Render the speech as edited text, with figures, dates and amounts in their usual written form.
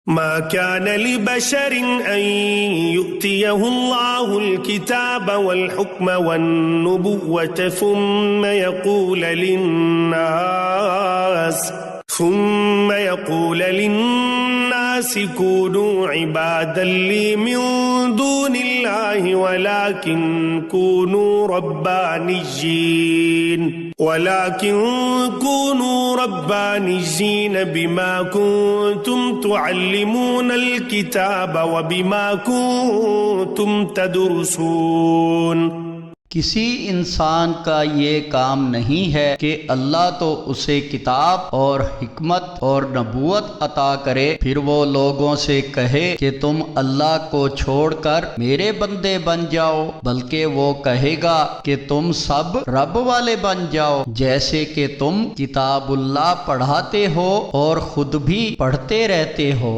मा कान लिबशर अन युअतियहुल्लाहुल किताब वल हुक्म वन्नुबुव्वत थुम्म यक़ूल लिन्नास कूनू इबादन ली मिन दूनिल्लाहि वलाकिन कूनू रब्बानिय्यीन बिमा कुन्तुम तुअल्लिमूनल किताब व बिमा कुन्तुम तदरुसून। किसी इंसान का ये काम नहीं है कि अल्लाह तो उसे किताब और हिकमत और नबूवत अता करे, फिर वो लोगों से कहे कि तुम अल्लाह को छोड़कर मेरे बंदे बन जाओ, बल्कि वो कहेगा कि तुम सब रब वाले बन जाओ, जैसे कि तुम किताबुल्लाह पढ़ाते हो और खुद भी पढ़ते रहते हो।